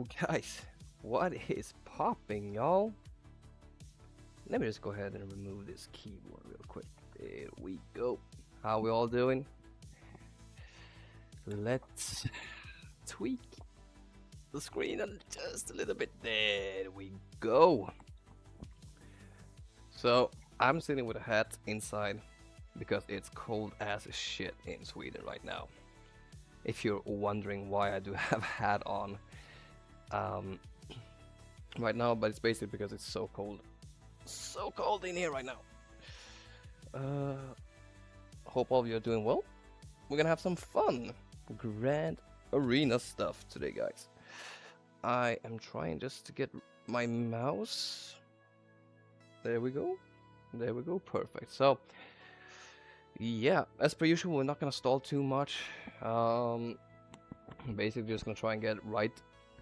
Yo guys, what is popping, y'all? Let me just go ahead and remove this keyboard real quick. There we go. How we all doing? Let's tweak the screen just a little bit. There we go. So I'm sitting with a hat inside because it's cold as shit in Sweden right now. If you're wondering why I do have a hat on right now, but it's basically because it's so cold in here right now. Hope all of you are doing well. We're gonna have some fun grand arena stuff today, guys. I am trying just to get my mouse. There we go, perfect. So yeah, as per usual, we're not gonna stall too much. Basically just gonna try and get right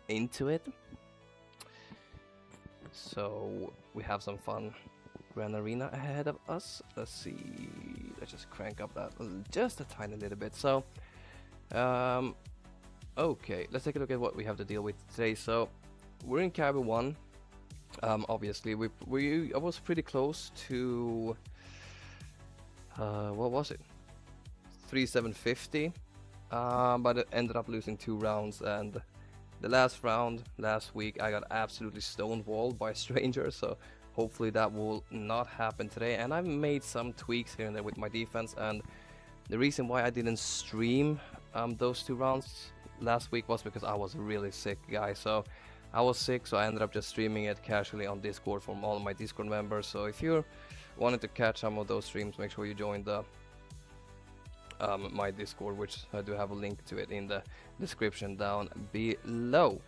into it. So we have some fun grand arena ahead of us. Let's see, let's just crank up that just a tiny little bit. So okay, let's take a look at what we have to deal with today. So we're in Kyber 1. Obviously I was pretty close to what was it, 3750, but it ended up losing 2 rounds, and the last round last week I got absolutely stonewalled by a stranger, so hopefully that will not happen today. And I've made some tweaks here and there with my defense, and the reason why I didn't stream those 2 rounds last week was because I was really sick, guys. So I was sick, so I ended up just streaming it casually on Discord from all of my Discord members. So if you're wanting to catch some of those streams, make sure you join the my Discord, which I do have a link to it in the description down below.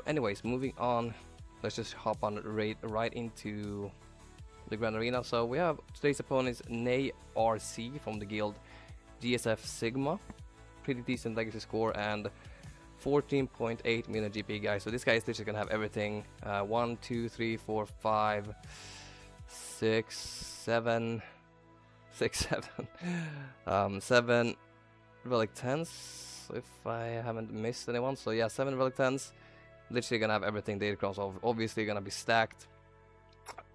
Anyways, moving on, let's just hop on right into the Grand Arena. So we have today's opponents, Nay RC from the guild GSF Sigma, pretty decent legacy score and 14.8 million GP, guys. So this guy is literally gonna have everything. 1 2 3 4 5 6 7 7 relic 10s, if I haven't missed anyone. So yeah, 7 relic 10s, literally gonna have everything. Datacrons obviously gonna be stacked.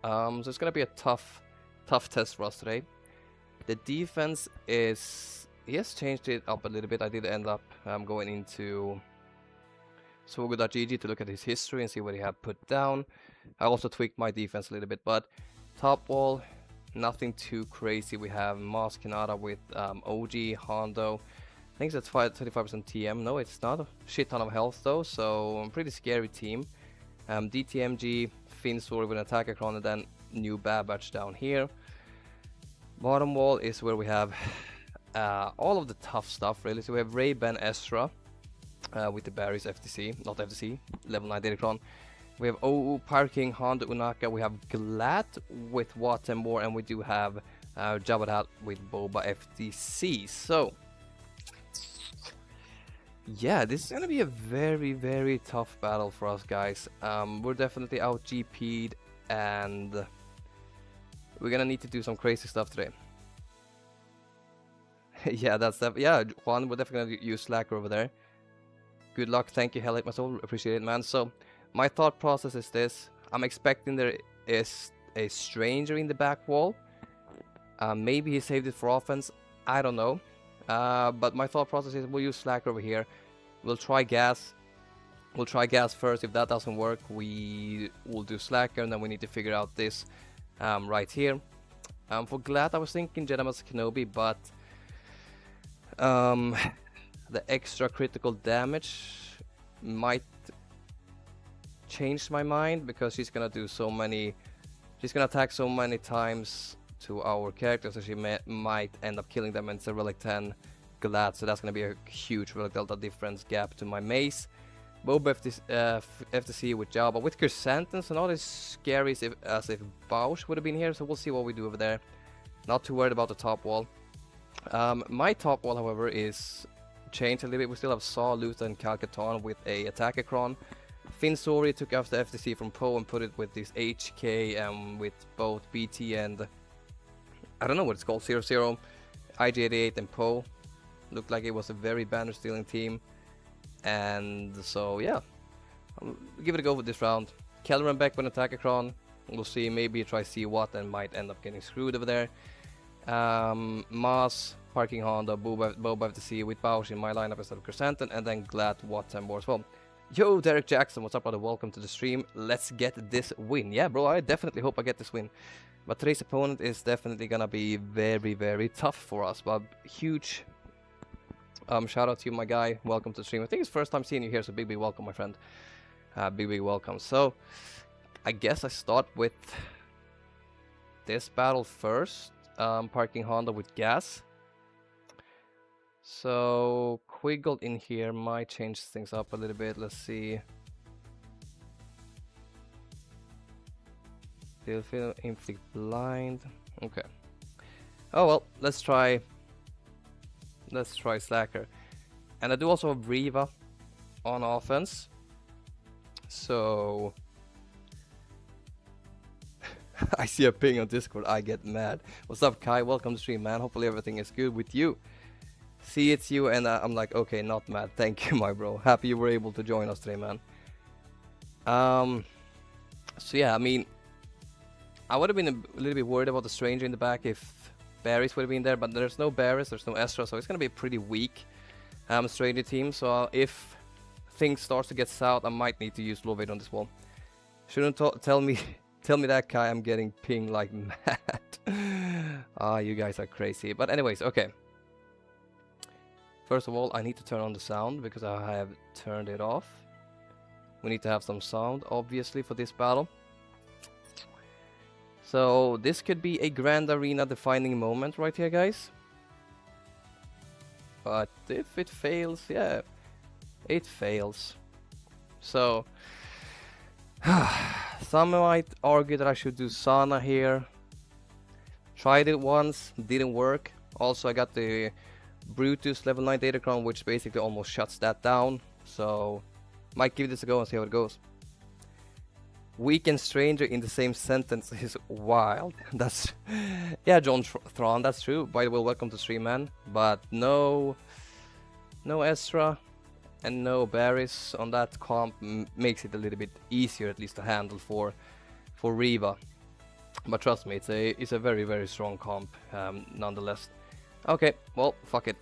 So it's gonna be a tough test for us today. The defense is, he has changed it up a little bit. I did end up going into SWGoH to look at his history and see what he had put down. I also tweaked my defense a little bit, but top wall, nothing too crazy. We have Moss Kanata with OG, Hondo. I think that's 35% TM. No, it's not. A shit ton of health though, so a pretty scary team. DTMG, Zorii with an attack acron, and then NuBB down here. Bottom wall is where we have all of the tough stuff, really. So we have Reva Ezra with the Barriss FDC, not FDC, level 9 Datacron. We have OU, Parking, Honda, Unaka. We have GLAT with Watemore, and we do have Jabba with Boba FDC. So yeah, this is gonna be a very tough battle for us, guys. We're definitely out GP'd, and we're gonna need to do some crazy stuff today. Yeah, that's yeah, Juan, we're definitely gonna use Slacker over there. Good luck, thank you, Hell, my soul, appreciate it, man. So my thought process is this: I'm expecting there is a stranger in the back wall. Maybe he saved it for offense, I don't know. But my thought process is we'll use Slacker over here. We'll try gas. We'll try gas first. If that doesn't work, we will do Slacker, and then we need to figure out this right here. For GLAT, I was thinking Jedi Kenobi, but the extra critical damage might change my mind, because she's gonna do so many, she's gonna attack so many times to our characters, so she might end up killing them, and it's a relic 10 GLAT, so that's gonna be a huge relic delta difference gap to my mace. Boba FDC with Jabba with Chrysanthemum, so not as scary as if Bausch would have been here, so we'll see what we do over there. Not too worried about the top wall. My top wall, however, is changed a little bit. We still have Saw, Luther, and Calcaton with a attack acron. Zorii took off the FDC from Poe and put it with this HK with both BT and I don't know what it's called, 00, IG88 and Poe. Looked like it was a very banner stealing team. And so yeah, Give it a go with this round. Kelleran back with attack Akron. We'll see, maybe try see what and might end up getting screwed over there. Mas, Parking Honda, Boba FDC with Bausch in my lineup instead of Chrysanthemum, and then GLAT, Watt, and more as well. Yo, Derek Jackson, what's up, brother? Welcome to the stream. Let's get this win. Yeah, bro, I definitely hope I get this win. But today's opponent is definitely gonna be very, very tough for us. But huge shout out to you, my guy. Welcome to the stream. I think it's first time seeing you here, so big welcome, my friend. Big welcome. So I guess I start with this battle first. Parking Honda with gas. So Quiggle in here might change things up a little bit. Let's see. They'll inflict blind. Okay. Oh well, let's try Slacker. And I do also have Reva on offense. So I see a ping on Discord, I get mad. What's up, Kai? Welcome to the stream, man. Hopefully everything is good with you. See, it's you, and I'm like, okay, not mad. Thank you, my bro. Happy you were able to join us today, man. So yeah, I mean, I would have been a little bit worried about the stranger in the back if Barriss would have been there, but there's no Barriss, there's no Ezra, so it's gonna be a pretty weak stranger team. So if things starts to get south, I might need to use Lovade on this wall. Shouldn't tell me that, Kai. I'm getting pinged like mad. Ah, you guys are crazy. But anyways, okay. First of all, I need to turn on the sound because I have turned it off. We need to have some sound, obviously, for this battle. So this could be a grand arena defining moment right here, guys. But if it fails, yeah, it fails. So some might argue that I should do Sana here. Tried it once, didn't work. Also, I got the Brutus level 9 Datacron, which basically almost shuts that down. So might give this a go and see how it goes. Weak and stranger in the same sentence is wild. That's yeah, John Thrawn, that's true. By the way, welcome to stream, man. But no Ezra and no Barriss on that comp makes it a little bit easier, at least to handle for Reva. But trust me, it's a very, very strong comp nonetheless. Okay, well, fuck it.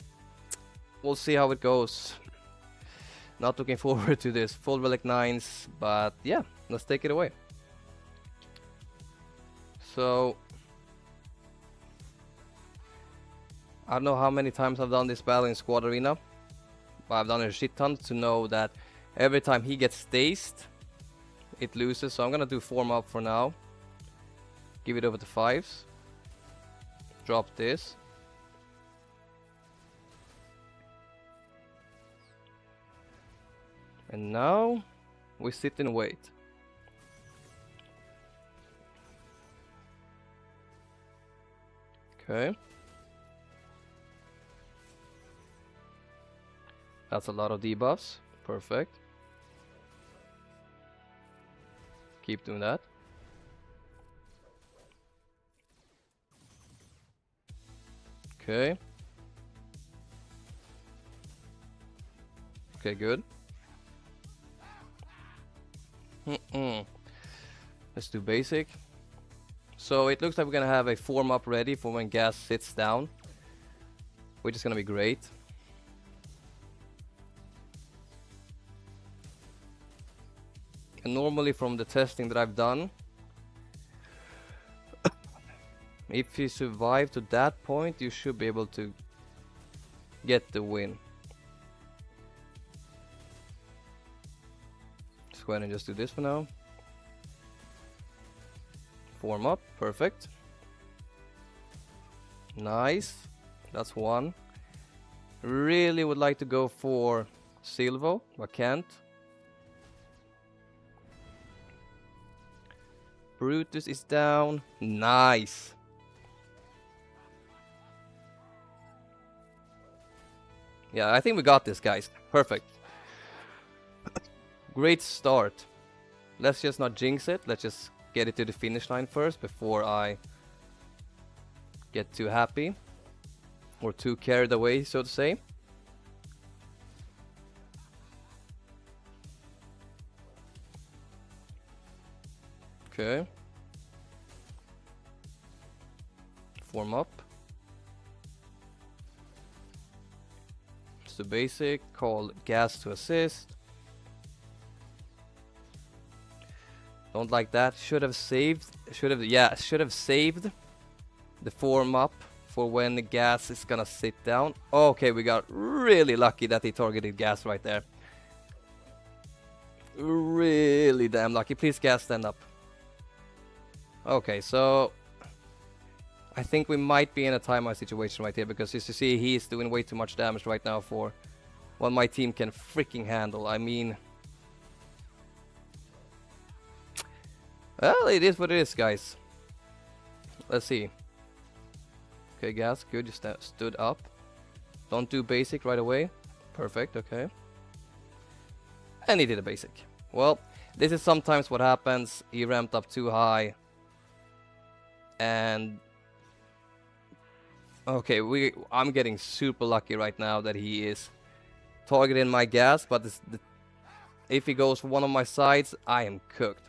We'll see how it goes. Not looking forward to this. Full Relic 9s, but yeah, let's take it away. So I don't know how many times I've done this battle in Squad Arena, but I've done it a shit ton to know that every time he gets dazed, it loses. So I'm gonna do form up for now. Give it over to 5s. Drop this. And now we sit and wait. Okay. That's a lot of debuffs. Perfect. Keep doing that. Okay. Okay, good. Let's do basic. So it looks like we're gonna have a form up ready for when gas sits down, which is gonna be great. And normally from the testing that I've done, if you survive to that point, you should be able to get the win. Let's go ahead and just do this for now. Form up, perfect. Nice, that's one. Really would like to go for Silvo, but can't. Brutus is down, nice. Yeah, I think we got this, guys. Perfect. Great start. Let's just not jinx it. Let's just get it to the finish line first before I get too happy or too carried away, so to say. Okay. Form up. It's the basic called gas to assist. Don't like that. Should have saved the form up for when the gas is gonna sit down. Okay, we got really lucky that he targeted gas right there. Really damn lucky. Please gas stand up. Okay, so I think we might be in a timeout situation right here, because as you see, he's doing way too much damage right now for what my team can freaking handle. I mean, well, it is what it is, guys. Let's see. Okay, gas, good. Just stood up. Don't do basic right away. Perfect, okay. And he did a basic. Well, this is sometimes what happens. He ramped up too high. And okay, I'm getting super lucky right now that he is targeting my gas, but if he goes for one of my sides, I am cooked.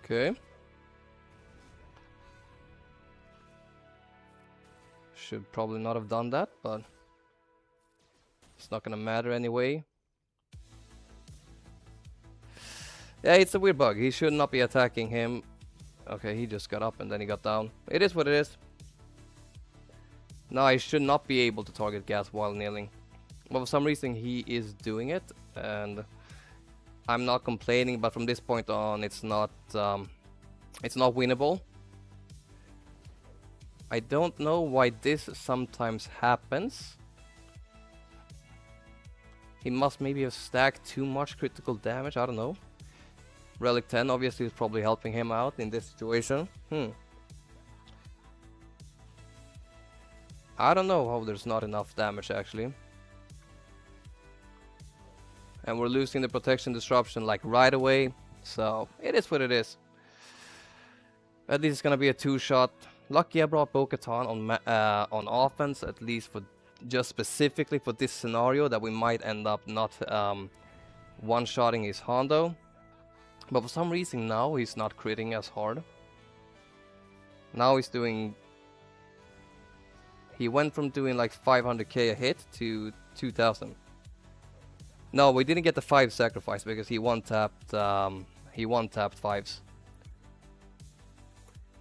Okay. Should probably not have done that, but it's not gonna matter anyway. Yeah, it's a weird bug. He should not be attacking him. Okay, he just got up and then he got down. It is what it is. No, I should not be able to target gas while kneeling. But for some reason he is doing it, and I'm not complaining, but from this point on it's not winnable. I don't know why this sometimes happens. He must maybe have stacked too much critical damage, I don't know. Relic 10 obviously is probably helping him out in this situation. I don't know how there's not enough damage actually. And we're losing the protection disruption like right away. So it is what it is. At least it's gonna be a 2-shot. Lucky I brought Bo-Katan on offense, at least for just specifically for this scenario, that we might end up not one-shotting his Hondo. But for some reason now he's not critting as hard. Now he's doing... He went from doing like 500k a hit to 2000. No, we didn't get the 5 sacrifice because he one-tapped 5s.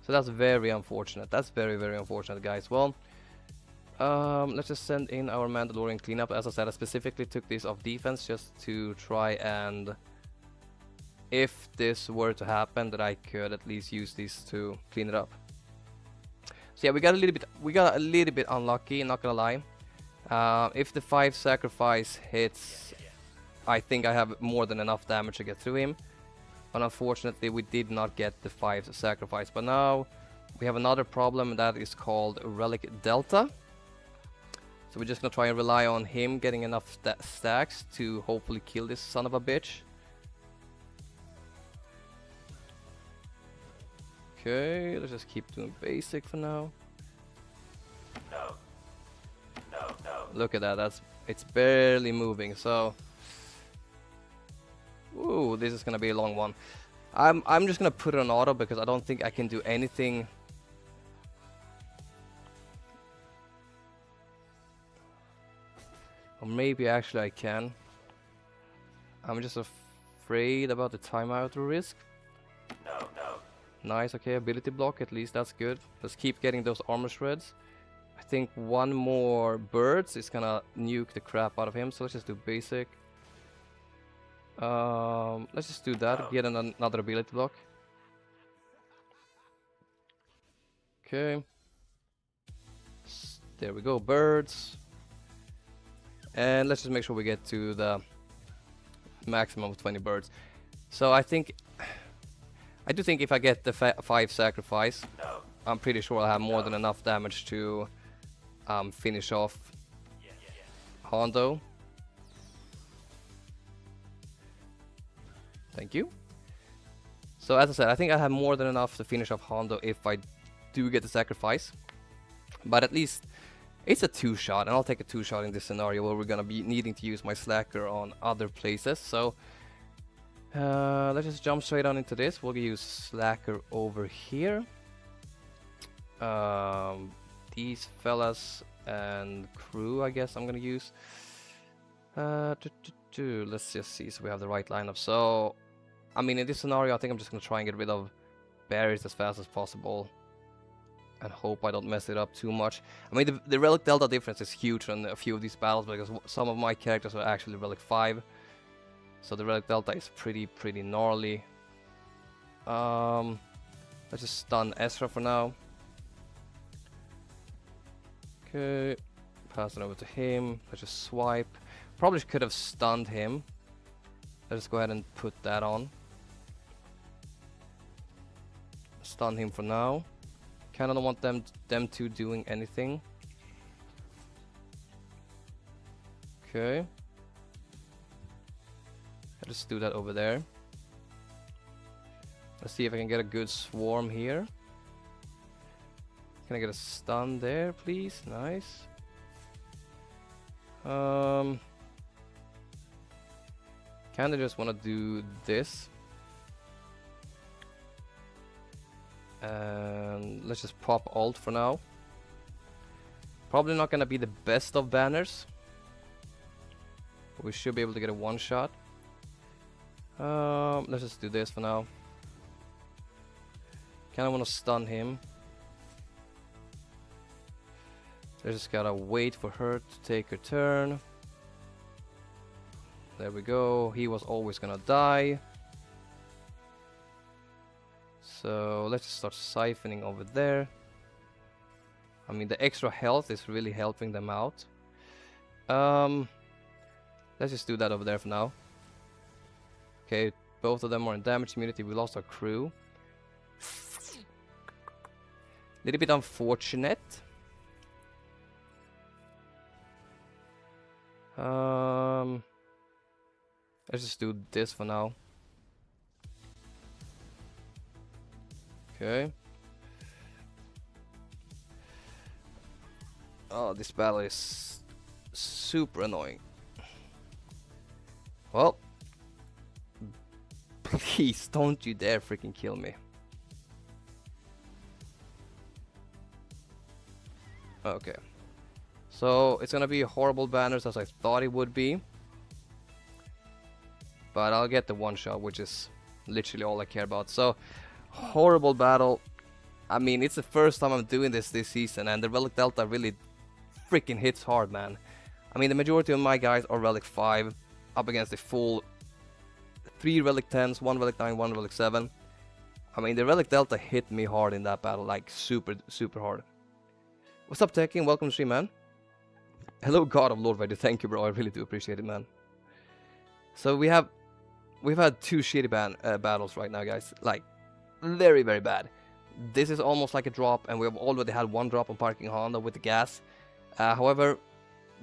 So that's very unfortunate. That's very, very unfortunate, guys. Well, let's just send in our Mandalorian cleanup. As I said, I specifically took this off defense just to try and, if this were to happen, that I could at least use these to clean it up. So yeah, we got a little bit unlucky, not gonna lie. If the 5 sacrifice hits, I think I have more than enough damage to get through him. But unfortunately we did not get the 5 sacrifice. But now we have another problem that is called Relic Delta. So we're just gonna try and rely on him getting enough stacks to hopefully kill this son of a bitch. Okay, let's just keep doing basic for now. No. Look at that, it's barely moving, so... Ooh, this is gonna be a long one. I'm just gonna put it on auto because I don't think I can do anything. Or maybe actually I can. I'm just afraid about the timeout risk. No. Nice, okay, ability block, at least that's good. Let's keep getting those armor shreds. I think one more birds is gonna nuke the crap out of him, so let's just do basic. Let's just do that, get another ability block. Okay. There we go, birds. And let's just make sure we get to the maximum of 20 birds. So I do think if I get the 5 sacrifice, I'm pretty sure I'll have more than enough damage to finish off Hondo. Thank you. So as I said, I think I have more than enough to finish off Hondo if I do get the sacrifice. But at least it's a 2-shot, and I'll take a 2-shot in this scenario where we're gonna be needing to use my slacker on other places. So Let's just jump straight on into this. We'll use Slacker over here. These fellas and crew, I guess I'm gonna use. Let's just see so we have the right lineup. So, I mean, in this scenario, I think I'm just gonna try and get rid of Barriss as fast as possible. And hope I don't mess it up too much. I mean, the Relic Delta difference is huge on a few of these battles because some of my characters are actually Relic 5. So the Relic Delta is pretty gnarly. Let's just stun Ezra for now. Okay, pass it over to him. Let's just swipe. Probably could have stunned him. Let's go ahead and put that on. Stun him for now. Kinda don't want them two doing anything. Okay. I'll just do that over there. Let's see if I can get a good swarm here. Can I get a stun there, please? Nice. Kinda just wanna do this. And let's just pop ult for now. Probably not gonna be the best of banners. But we should be able to get a one shot. Let's just do this for now. Kinda wanna stun him. I just gotta wait for her to take her turn. There we go. He was always gonna die. So let's just start siphoning over there. I mean, the extra health is really helping them out. Let's just do that over there for now. Okay, both of them are in damage immunity. We lost our crew. Little bit unfortunate. Let's just do this for now. Okay. Oh, this battle is super annoying. Well, please don't you dare freaking kill me. Okay. So it's gonna be horrible banners as I thought it would be. But I'll get the one shot, which is literally all I care about. So, horrible battle. I mean, it's the first time I'm doing this season, and the Relic Delta really freaking hits hard, man. I mean, the majority of my guys are Relic 5 up against the full 3 Relic 10s, 1 Relic 9, 1 Relic 7. I mean, the Relic Delta hit me hard in that battle, like super hard. What's up, Tekken? Welcome to stream, man. Hello, God of Lord Vader. Thank you, bro. I really do appreciate it, man. So we've had 2 shitty battles right now, guys. Like, very bad. This is almost like a drop, and we have already had 1 drop on Parking Honda with the gas. However,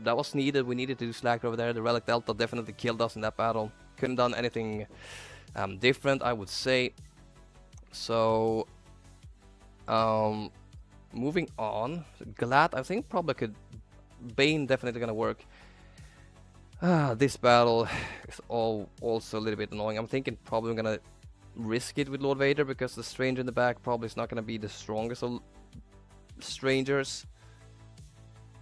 that was needed. We needed to do Slacker over there. The Relic Delta definitely killed us in that battle. Couldn't done anything different, I would say. So, moving on. GLAT, I think probably could... Bane definitely gonna work. This battle is also a little bit annoying. I'm thinking probably I'm gonna risk it with Lord Vader because the stranger in the back probably is not gonna be the strongest of strangers.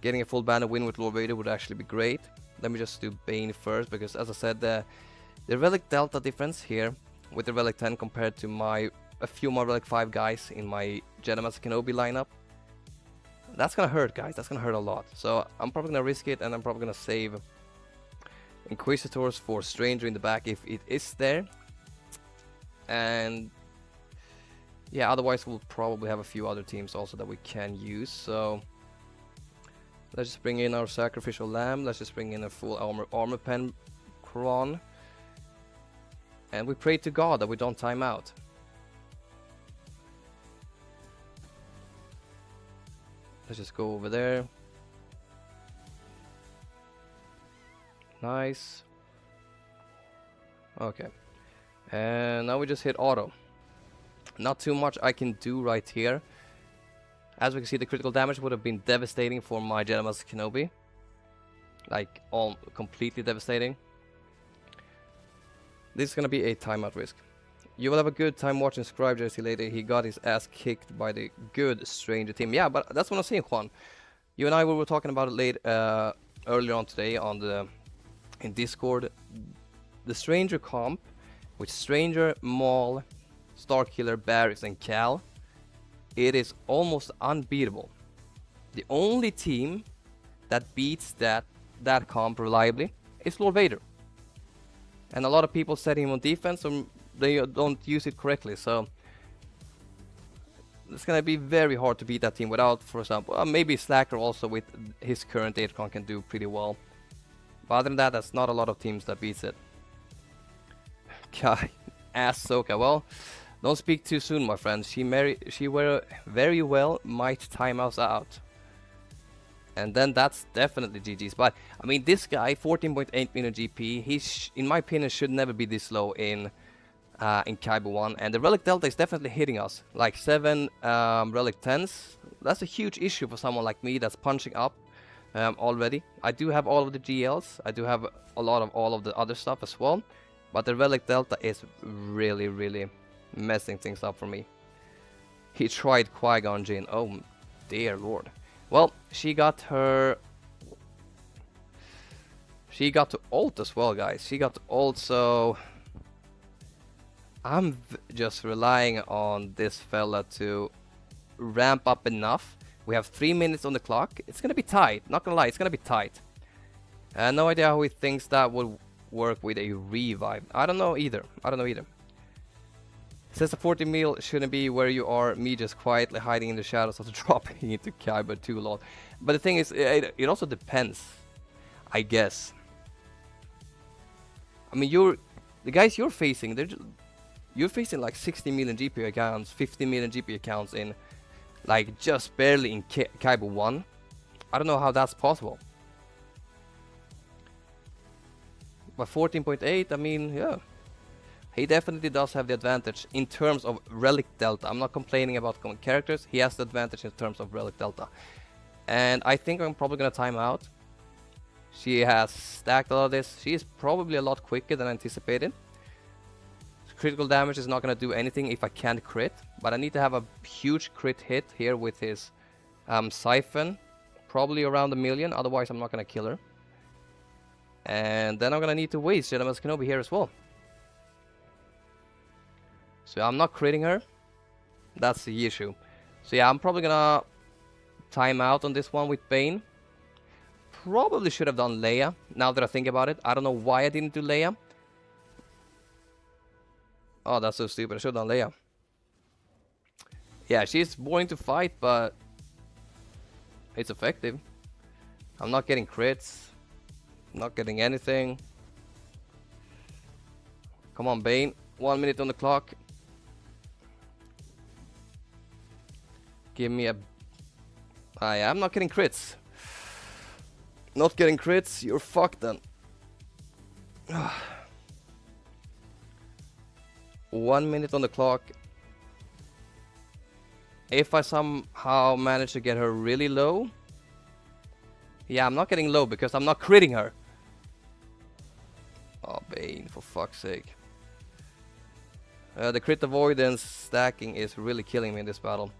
Getting a full banner win with Lord Vader would actually be great. Let me just do Bane first because, as I said, the Relic Delta difference here with the Relic 10 compared to a few more Relic 5 guys in my Jedi Master Kenobi lineup, that's gonna hurt, guys. That's gonna hurt a lot. So I'm probably gonna risk it, and I'm probably gonna save Inquisitors for Stranger in the back if it is there. And yeah, otherwise we'll probably have a few other teams also that we can use. So let's just bring in our Sacrificial Lamb. Let's just bring in a full armor pen Kron. And we pray to God that we don't time out. Let's just go over there. Nice. Okay. And now we just hit auto. Not too much I can do right here. As we can see, the critical damage would have been devastating for my Jedi Master Kenobi. Like, all completely devastating. This is gonna be a timeout risk. You will have a good time watching Scribe Jersey later. He got his ass kicked by the good Stranger team. Yeah, but that's what I'm saying, Juan. You and I were talking about it earlier on today on in Discord. The Stranger comp with Stranger, Maul, Starkiller, Barriss, and Cal, it is almost unbeatable. The only team that beats that comp reliably is Lord Vader. And a lot of people set him on defense, or they don't use it correctly, so it's gonna be very hard to beat that team without, for example, maybe Slacker also with his current Datacron can do pretty well. But other than that, that's not a lot of teams that beats it. God, Ahsoka. Well, don't speak too soon, my friends. She very well might time us out. And then that's definitely GG's. But, I mean, this guy, 14.8 million GP, he in my opinion, should never be this low in Kyber 1. And the Relic Delta is definitely hitting us. Like 7 Relic 10s. That's a huge issue for someone like me that's punching up already. I do have all of the GLs. I do have a lot of all of the other stuff as well. But the Relic Delta is really, really messing things up for me. He tried Qui-Gon Jinn. Oh, dear lord. Well, she got to ult as well, guys. She got to ult, so I'm just relying on this fella to ramp up enough. We have 3 minutes on the clock. It's gonna be tight. Not gonna lie, it's gonna be tight. No idea how he thinks that would work with a revive. I don't know either. Says the 40 mil shouldn't be where you are, me just quietly hiding in the shadows after dropping into Kyber too long. But the thing is, it also depends, I guess. I mean, the guys you're facing, you're facing like 60 million GP accounts, 50 million GP accounts in like just barely in Kyber 1. I don't know how that's possible. But 14.8, I mean, yeah. He definitely does have the advantage in terms of Relic Delta. I'm not complaining about common characters. He has the advantage in terms of Relic Delta. And I think I'm probably going to time out. She has stacked a lot of this. She is probably a lot quicker than anticipated. Critical damage is not going to do anything if I can't crit. But I need to have a huge crit hit here with his Siphon. Probably around 1 million. Otherwise, I'm not going to kill her. And then I'm going to need to waste Jedi Kenobi here as well. So I'm not critting her. That's the issue. So yeah, I'm probably gonna time out on this one with Bane. Probably should have done Leia, now that I think about it. I don't know why I didn't do Leia. Oh, that's so stupid. I should have done Leia. Yeah, she's boring to fight, but it's effective. I'm not getting crits. Not getting anything. Come on, Bane. 1 minute on the clock. Give me a... I'm not getting crits. Not getting crits, you're fucked then. 1 minute on the clock. If I somehow manage to get her really low... Yeah, I'm not getting low because I'm not critting her. Oh, Bane, for fuck's sake. The crit avoidance stacking is really killing me in this battle.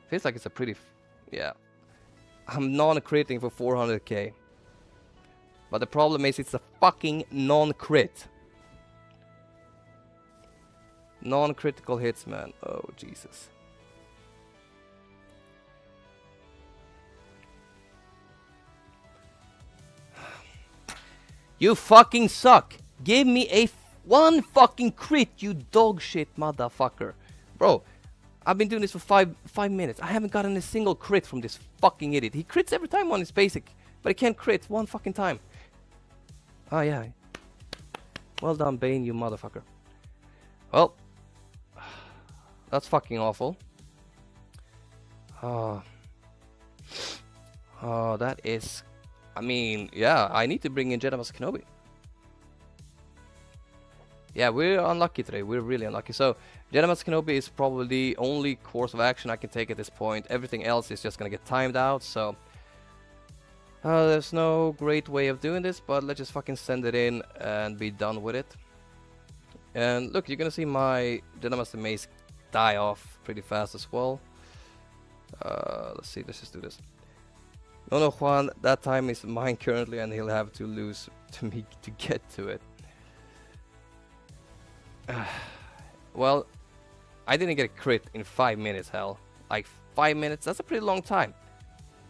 Feels like it's a pretty... yeah. I'm non-critting for 400k. But the problem is it's a fucking non-crit. Non-critical hits, man. Oh, Jesus. You fucking suck. Give me a one fucking crit, you dog shit motherfucker. Bro, I've been doing this for five minutes. I haven't gotten a single crit from this fucking idiot. He crits every time on his basic, but he can't crit one fucking time. Oh yeah. Well done, Bane, you motherfucker. Well, that's fucking awful. Oh, that is... I mean, yeah, I need to bring in Jedi Kenobi. Yeah, we're unlucky today. We're really unlucky. So, Jedi Kenobi is probably the only course of action I can take at this point. Everything else is just gonna get timed out, so... There's no great way of doing this, but let's just fucking send it in and be done with it. And look, you're gonna see my Dynamaster Mace die off pretty fast as well. Let's see, let's just do this. No, Juan, that time is mine currently, and he'll have to lose to me to get to it. Well, I didn't get a crit in 5 minutes, hell. Like 5 minutes, that's a pretty long time.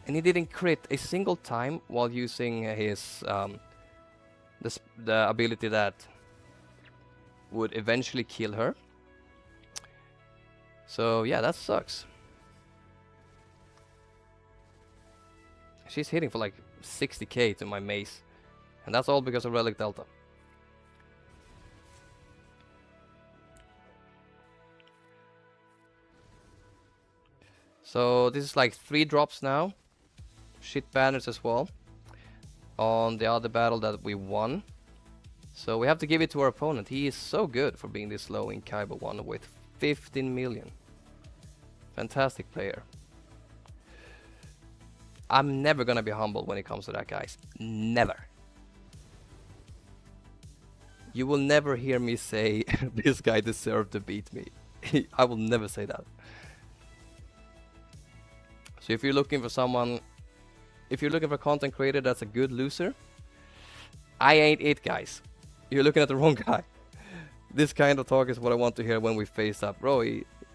And he didn't crit a single time while using his the ability that would eventually kill her. So yeah, that sucks. She's hitting for like 60k to my mace, and that's all because of Relic Delta. So this is like 3 drops now. Shit banners as well on the other battle that we won. So we have to give it to our opponent. He is so good for being this low in Kyber 1 with 15 million. Fantastic player. I'm never gonna be humble when it comes to that, guys. Never. You will never hear me say this guy deserved to beat me. I will never say that. So if you're looking for someone, if you're looking for a content creator that's a good loser, I ain't it, guys. You're looking at the wrong guy. This kind of talk is what I want to hear when we face up. Bro,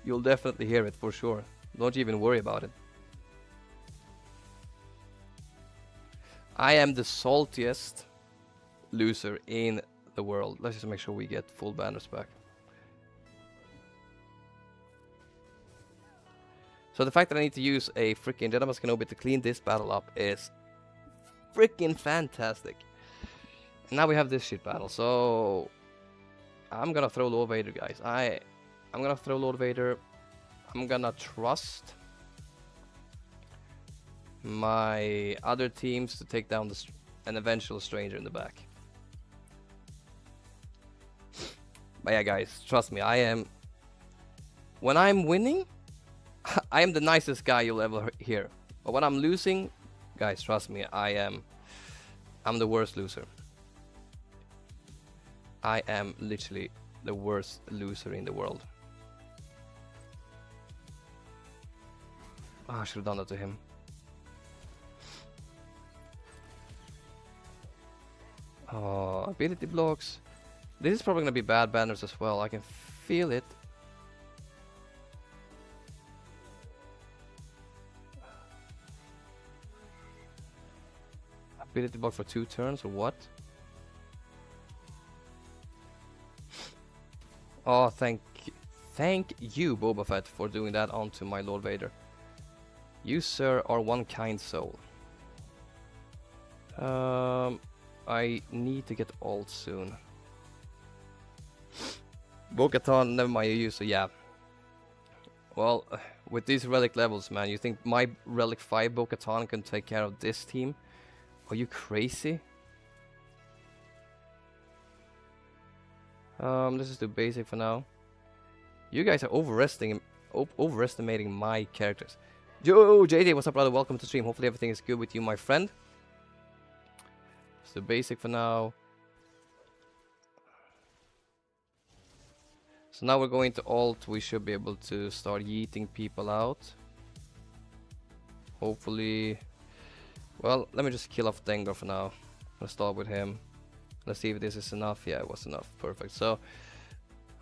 you'll definitely hear it for sure. Don't even worry about it. I am the saltiest loser in the world. Let's just make sure we get full banners back. So the fact that I need to use a freaking Dynamask Kenobi to clean this battle up is freaking fantastic. And now we have this shit battle, so I'm gonna throw Lord Vader, guys. I'm gonna throw Lord Vader. I'm gonna trust my other teams to take down an eventual stranger in the back. But yeah, guys, trust me, when I'm winning, I am the nicest guy you'll ever hear. But when I'm losing, guys, trust me, I'm the worst loser. I am literally the worst loser in the world. Oh, I should have done that to him. Oh, ability blocks. This is probably gonna be bad banners as well. I can feel it. Ability block for 2 turns or what? Oh, thank you, Boba Fett, for doing that onto my Lord Vader. You, sir, are one kind soul. I need to get ult soon. Bo-Katan, never mind you, so yeah. Well, with these relic levels, man, you think my relic 5 Bo-Katan can take care of this team? Are you crazy? Let's just do basic for now. You guys are overestimating my characters. Yo, JJ, what's up, brother? Welcome to stream. Hopefully everything is good with you, my friend. So basic for now. So now we're going to alt. We should be able to start yeeting people out. Hopefully. Well, let me just kill off Dengar for now. Let's start with him. Let's see if this is enough. Yeah, it was enough. Perfect. So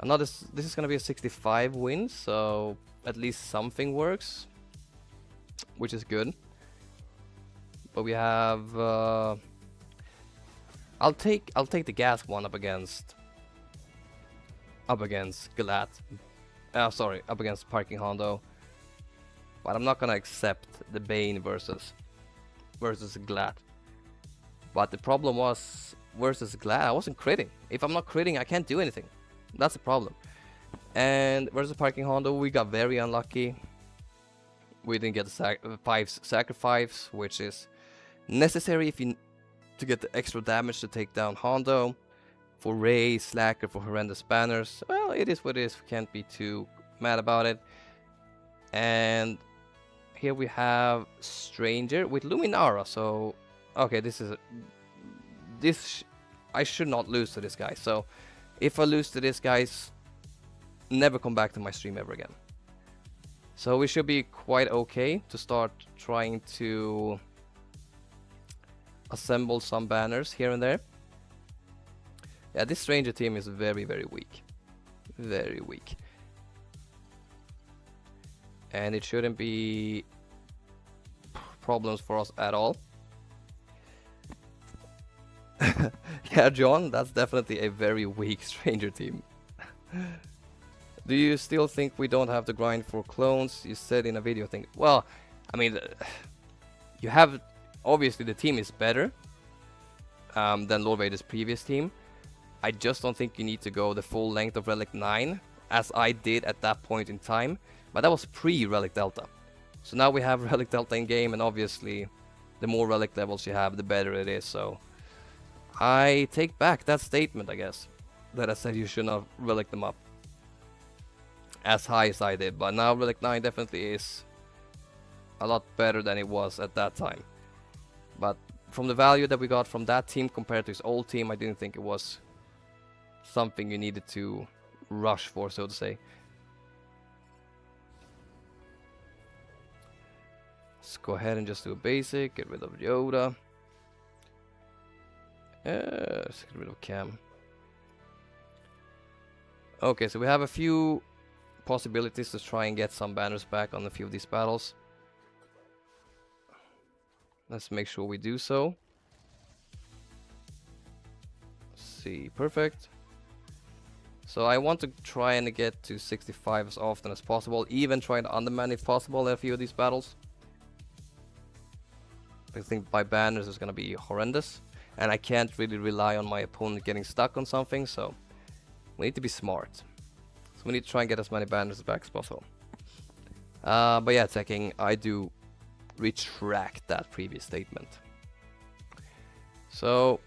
this is gonna be a 65 win. So at least something works, which is good. But we have. I'll take the gas one up against GLAT. Sorry, up against Parking Hondo. But I'm not gonna accept the Bane versus GLAT. But the problem was versus GLAT, I wasn't critting. If I'm not critting, I can't do anything. That's the problem. And versus Parking Hondo, we got very unlucky. We didn't get the 5 sacrifice, which is necessary if you to get the extra damage to take down Hondo. For Ray, Slacker, for horrendous banners. Well, it is what it is. We can't be too mad about it. And here we have Stranger with Luminara. So Okay, I should not lose to this guy. So if I lose to this guys, never come back to my stream ever again. So we should be quite okay to start trying to assemble some banners here and there. Yeah, this stranger team is very, very weak. Very weak. And it shouldn't be problems for us at all. Yeah, John, that's definitely a very weak stranger team. Do you still think we don't have to grind for clones? You said in a video thing. Well, I mean, you have... Obviously, the team is better than Lord Vader's previous team. I just don't think you need to go the full length of Relic 9, as I did at that point in time. But that was pre-Relic Delta. So now we have Relic Delta in game, and obviously, the more Relic levels you have, the better it is. So I take back that statement, I guess, that I said you should not Relic them up as high as I did. But now Relic 9 definitely is a lot better than it was at that time. But from the value that we got from that team compared to his old team, I didn't think it was something you needed to rush for, so to say. Let's go ahead and just do a basic, get rid of Yoda. Let's get rid of Cam. Okay, so we have a few possibilities to try and get some banners back on a few of these battles. Let's make sure we do so. Let's see, perfect. So I want to try and get to 65 as often as possible, even try to underman if possible in a few of these battles. I think my banners is going to be horrendous, and I can't really rely on my opponent getting stuck on something, so we need to be smart. So we need to try and get as many banners back as possible. But yeah, Tekking, I do retract that previous statement. So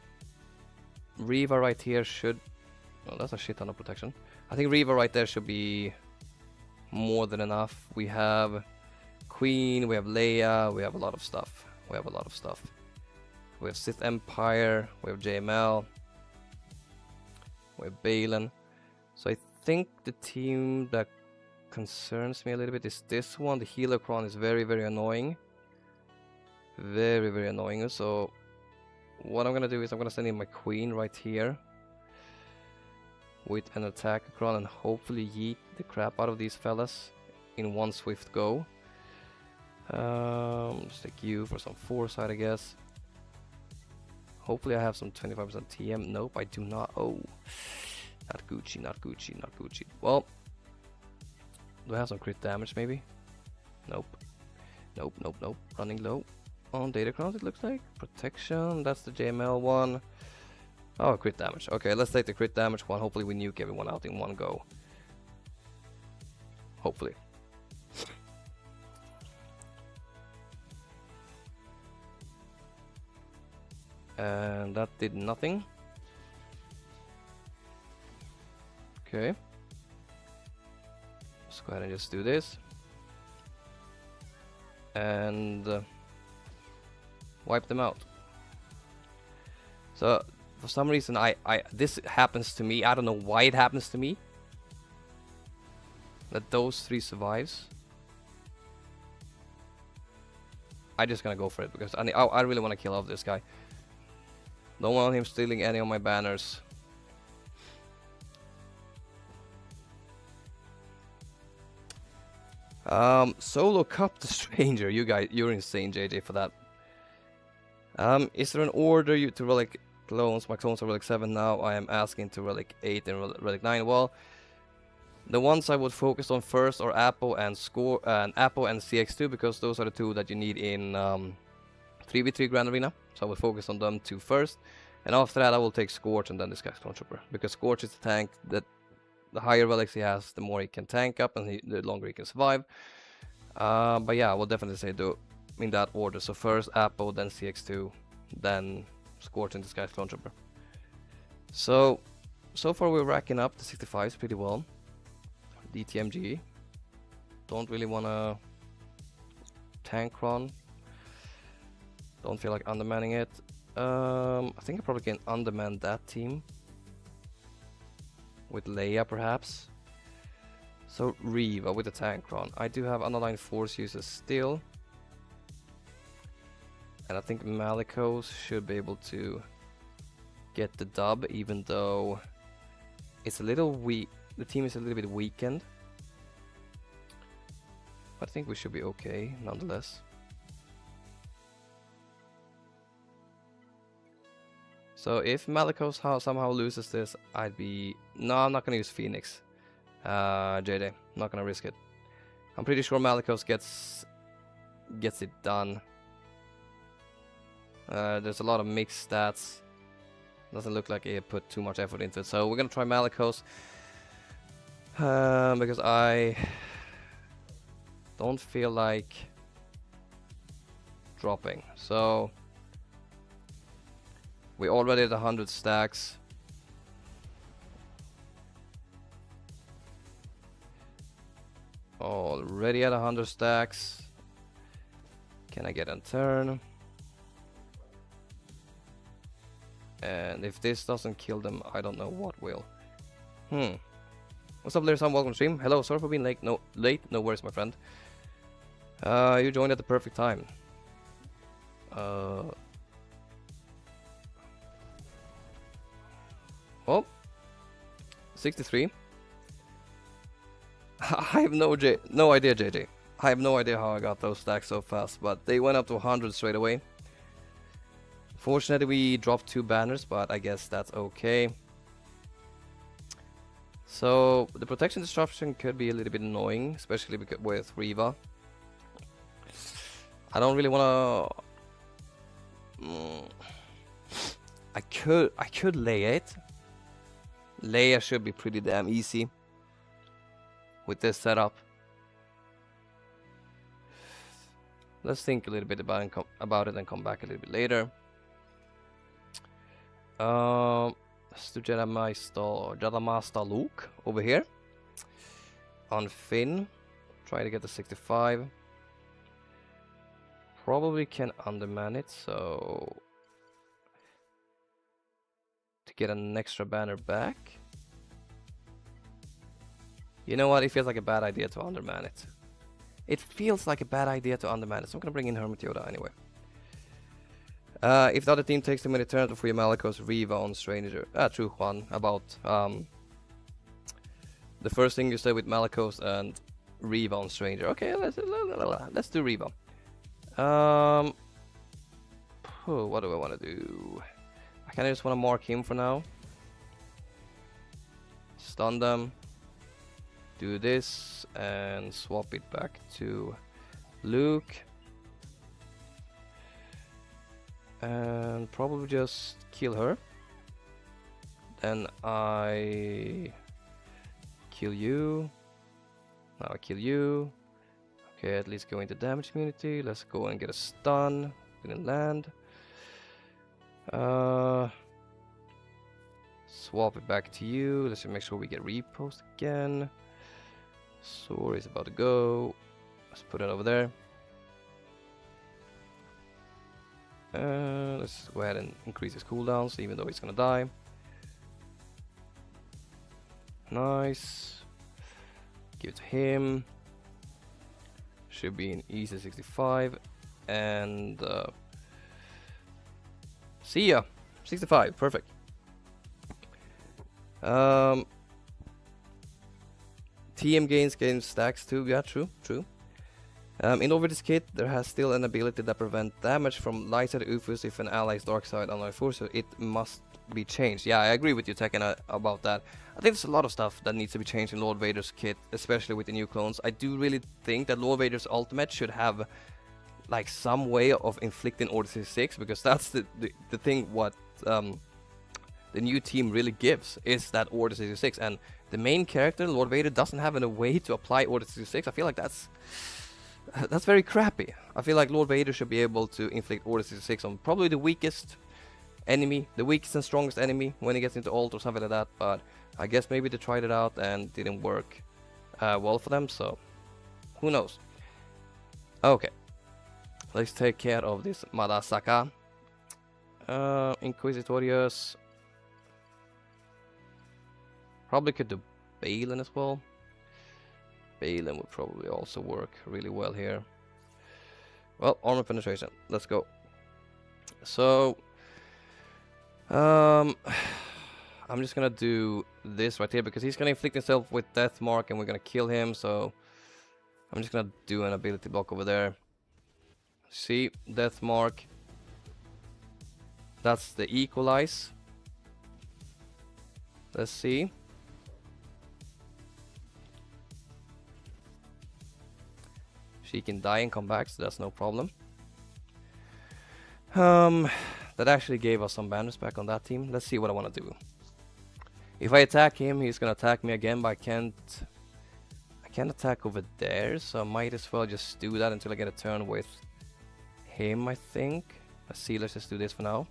Reva right here should... Oh, that's a shit ton of protection. I think Reva right there should be more than enough. We have Queen, we have Leia, we have a lot of stuff. We have Sith Empire, we have JML, we have Balen. So I think the team that concerns me a little bit is this one. The Healercron is very, very annoying. Very, very annoying. So what I'm gonna do is I'm gonna send in my Queen right here with an Attackacron and hopefully yeet the crap out of these fellas in one swift go. Let's take you for some foresight, I guess. Hopefully I have some 25% TM. Nope, I do not. Oh, not Gucci, not Gucci, not Gucci. Well, do I have some crit damage maybe? Nope. Nope, nope, nope. Running low on Datacrons, it looks like. Protection, that's the JML one. Oh, crit damage. Okay, let's take the crit damage one. Hopefully we nuke everyone out in one go. Hopefully. And that did nothing. Okay. Let's go ahead and just do this. And wipe them out. So for some reason this happens to me. I don't know why it happens to me. That those three survives. I just gonna go for it because I really want to kill off this guy. Don't want him stealing any of my banners. Solo Cup the Stranger. You guys, you're insane, JJ, for that. Is there an order to Relic clones? My clones are Relic 7 now. I am asking to Relic 8 and Relic 9. Well, the ones I would focus on first are Apple and Apple and CX2 because those are the two that you need in 3v3 Grand Arena. So I will focus on them two first, and after that I will take Scorch and then this guy's Clone Trooper because Scorch is the tank that the higher relics he has, the more he can tank up and the longer he can survive. But yeah, I will definitely say do in that order. So first Apple, then CX2, then Scorch and this guy's Clone Trooper. So far we're racking up the 65s pretty well. DTMG. Don't really wanna tank run. Don't feel like undermanning it. I think I probably can underman that team. With Leia, perhaps. So, Reva with the Tankron. I do have underlying force users still. And I think Malicos should be able to get the dub, even though it's a little weak. The team is a little bit weakened. But I think we should be okay, nonetheless. So if Malicos somehow loses this, I'd be... No, I'm not gonna use Phoenix. JJ, not gonna risk it. I'm pretty sure Malicos gets it done. There's a lot of mixed stats. Doesn't look like he put too much effort into it. So we're gonna try Malicos. Because I don't feel like dropping. So we already at 100 stacks. Already at 100 stacks. Can I get a turn? And if this doesn't kill them, I don't know what will. What's up, Leia? Welcome to stream. Hello, sorry for being late. No worries, my friend. You joined at the perfect time. Oh, 63. I have no idea, JJ. I have no idea how I got those stacks so fast, but they went up to 100 straight away. Fortunately, we dropped 2 banners, but I guess that's okay. So the protection disruption could be a little bit annoying, especially with Reva. I don't really wanna. I could lay it. Leia should be pretty damn easy with this setup. Let's think a little bit about it and come back a little bit later. Let's do Jabba Master Luke over here on Finn. Try to get the 65. Probably can underman it, so to get an extra banner back. You know what? It feels like a bad idea to underman it. It feels like a bad idea to underman it, so I'm gonna bring in Hermit Yoda anyway. If the other team takes too many turns to free Malicos, Reva on Stranger. True, Juan, about the first thing you said with Malicos and Reva on Stranger. Okay, let's do Reva. What do I want to do? I kind of just want to mark him for now. Stun them. Do this and swap it back to Luke. And probably just kill her. Then I kill you. Now I kill you. Okay, at least go into damage immunity. Let's go and get a stun. Didn't land. Swap it back to you. Let's just make sure we get repost again. Zorii is about to go. Let's put it over there. Let's go ahead and increase his cooldowns, even though he's gonna die. Nice. Give it to him. Should be an easy 65. And see ya. 65. Perfect. TM gains stacks too. Yeah, true. In over this kit, there has still an ability that prevents damage from light side UFOs if an ally's dark side online force, so it must be changed. Yeah, I agree with you, Tekken, about that. I think there's a lot of stuff that needs to be changed in Lord Vader's kit, especially with the new clones. I do really think that Lord Vader's ultimate should have like some way of inflicting Order 66, because that's the thing what the new team really gives, is that Order 66, and the main character, Lord Vader, doesn't have a way to apply Order 66. I feel like that's very crappy. I feel like Lord Vader should be able to inflict Order 66 on probably the weakest enemy, the weakest and strongest enemy when he gets into ult or something like that, but I guess maybe they tried it out and didn't work well for them, so who knows. Okay. Let's take care of this Madasaka. Inquisitorius. Probably could do Bane as well. Bane would probably also work really well here. Well, armor penetration. Let's go. So, I'm just gonna do this right here because he's gonna inflict himself with death mark and we're gonna kill him. So, I'm just gonna do an ability block over there. See, death mark. That's the equalize. Let's see. She can die and come back, so that's no problem. That actually gave us some banners back on that team. Let's see what I want to do. If I attack him, he's gonna attack me again, but I can't attack over there, so I might as well just do that until I get a turn with him, I think. Let's see, let's just do this for now.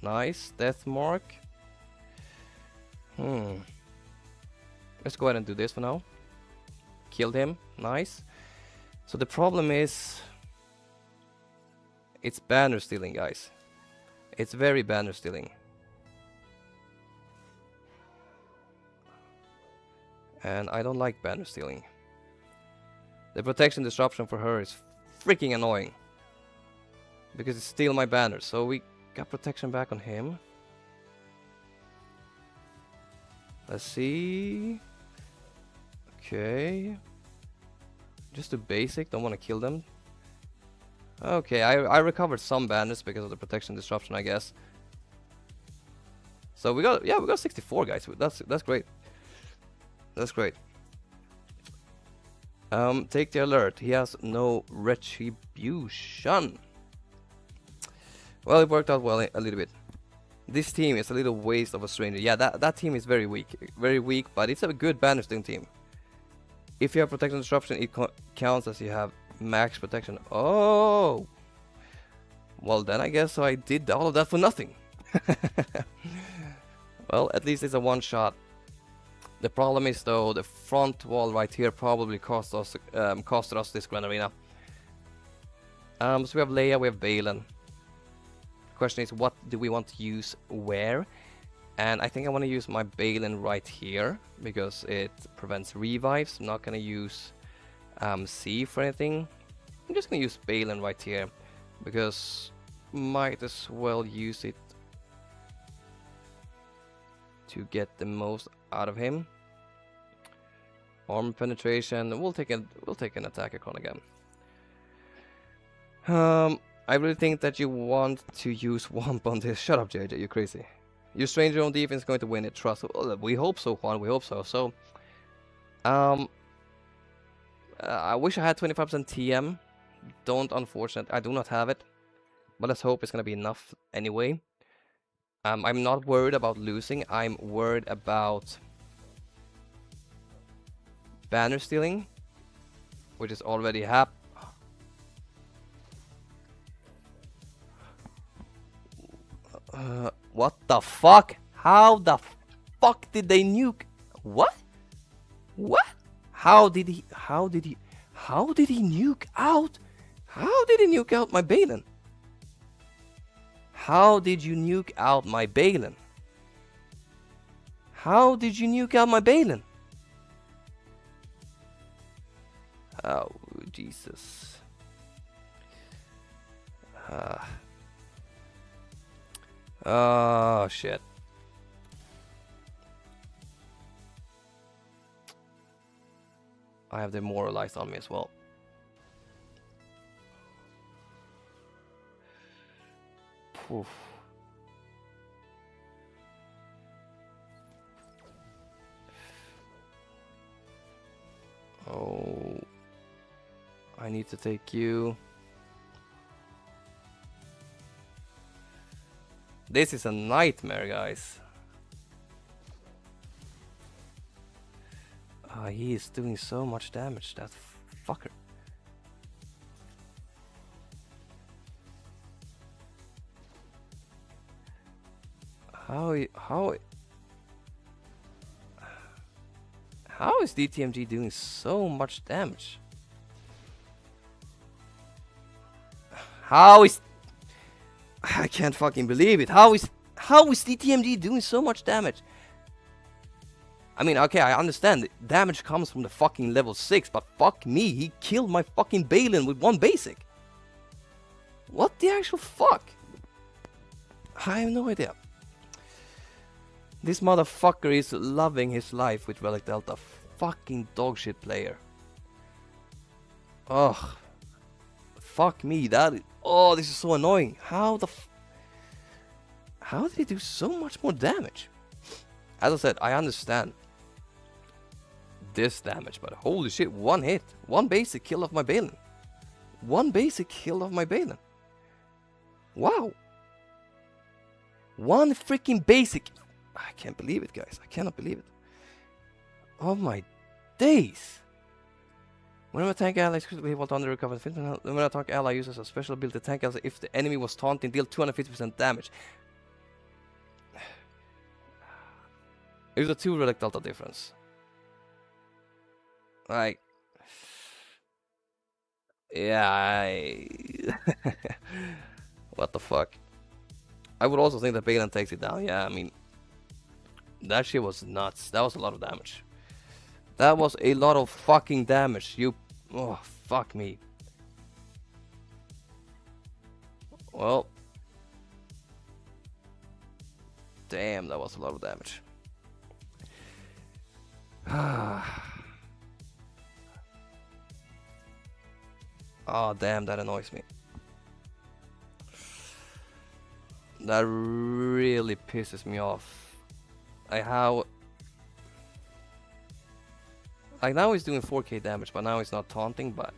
Nice, death mark. Let's go ahead and do this for now. Killed him, nice. So the problem is, it's banner stealing, guys. It's very banner stealing. And I don't like banner stealing. The protection disruption for her is freaking annoying. Because it steals my banners. So we got protection back on him. Let's see. Okay. Just do basic, don't want to kill them. Okay, I recovered some banners because of the protection disruption, I guess. So we got 64 guys. That's great. That's great. Take the alert. He has no retribution. Well, it worked out well a little bit. This team is a little waste of a stranger. Yeah, that team is very weak, but it's a good banner stealing team. If you have protection disruption, it counts as you have max protection. Oh, well then I guess I did all of that for nothing. Well, at least it's a one shot. The problem is though, the front wall right here probably costed us this Grand Arena. So we have Leia, we have Bane. Question is, what do we want to use where? And I think I want to use my Bane right here because it prevents revives. I'm not going to use C for anything. I'm just going to use Bane right here because might as well use it to get the most out of him. Armor penetration. We'll take an attack icon again. I really think that you want to use Womp on this. Shut up, JJ, you're crazy. Your stranger on defense is going to win it, trust. Well, we hope so, Juan, we hope so. So, I wish I had 25% TM. Unfortunately, I do not have it. But let's hope it's going to be enough anyway. I'm not worried about losing. I'm worried about banner stealing, which is already happening. What the fuck? How the fuck did they nuke? What? What? How did he nuke out? How did he nuke out my Bane? How did you nuke out my Bane? How did you nuke out my Bane? Oh, Jesus. Oh, shit. I have demoralized on me as well. Oof. Oh, I need to take you. This is a nightmare, guys. He is doing so much damage, that fucker. How How is DTMG doing so much damage? How is... I can't fucking believe it. How is DTMG doing so much damage? I mean, okay, I understand damage comes from the fucking level 6, but fuck me, he killed my fucking Bane with one basic. What the actual fuck? I have no idea. This motherfucker is loving his life with Relic Delta. Fucking dogshit player. Ugh. Fuck me, oh, this is so annoying. How did he do so much more damage? As I said, I understand this damage, but holy shit, one hit. One basic kill of my Bane. One basic kill of my Bane. Wow. One freaking basic. I can't believe it, guys. I cannot believe it. Oh my days. Whenever tank allies could be able to recover the fitness, when a tank ally uses a special ability to tank allies if the enemy was taunting, deal 250% damage. It was a 2 relic delta difference. Like, yeah, what the fuck? I would also think that Bane takes it down. Yeah, I mean, that shit was nuts. That was a lot of damage. That was a lot of fucking damage. Oh, fuck me. Well, damn, that was a lot of damage. Oh, damn, that annoys me. That really pisses me off. Like now he's doing 4k damage, but now he's not taunting, but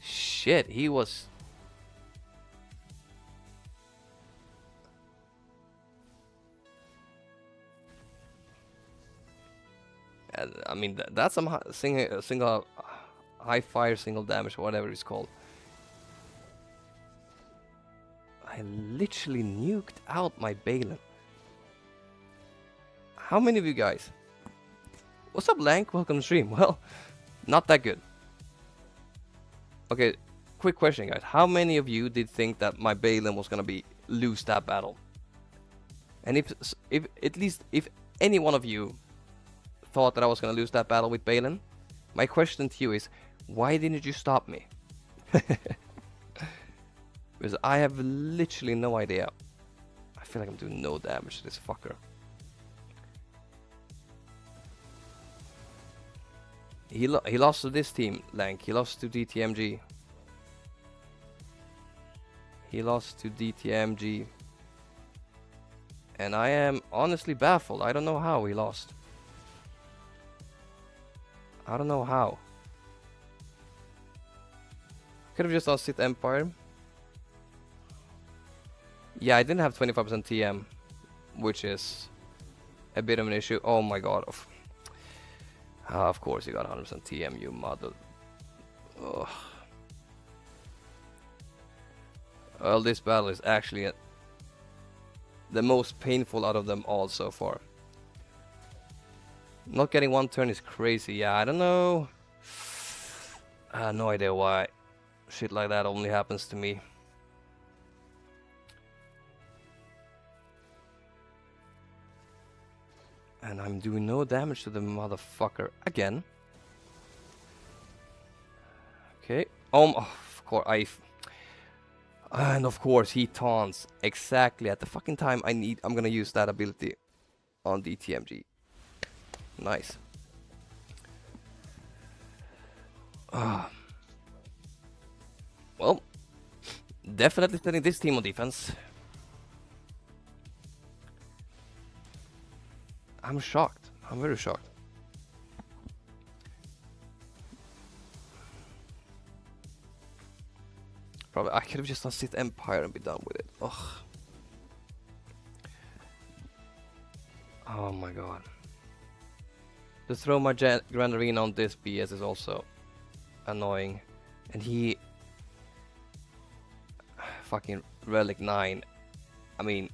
shit, he was... I mean, that's some single high fire, single damage, whatever it's called. I literally nuked out my Bane. How many of you guys? What's up, Lank? Welcome to stream. Well, not that good. Okay, quick question, guys. How many of you did think that my Bane was gonna lose that battle? And if at least if any one of you thought that I was gonna lose that battle with Bane, my question to you is, why didn't you stop me? Because I have literally no idea. I feel like I'm doing no damage to this fucker. He lost to this team, Lank. He lost to DTMG. He lost to DTMG. And I am honestly baffled. I don't know how he lost. I don't know how. Could have just done Sith Empire. Yeah, I didn't have 25% TM, which is a bit of an issue. Oh my god. Of course you got 100% TM, you mother... Ugh. Well, this battle is actually the most painful out of them all so far. Not getting one turn is crazy. Yeah, I don't know. I have no idea why shit like that only happens to me. And I'm doing no damage to the motherfucker again. Okay. Of course, and of course he taunts exactly at the fucking time I'm gonna use that ability on DTMG. Nice. Well, definitely setting this team on defense. I'm shocked. I'm very shocked. Probably I could have just done Sith Empire and be done with it. Ugh. Oh my god. To throw my Grand Arena on this BS is also annoying. And he... Fucking Relic 9. I mean...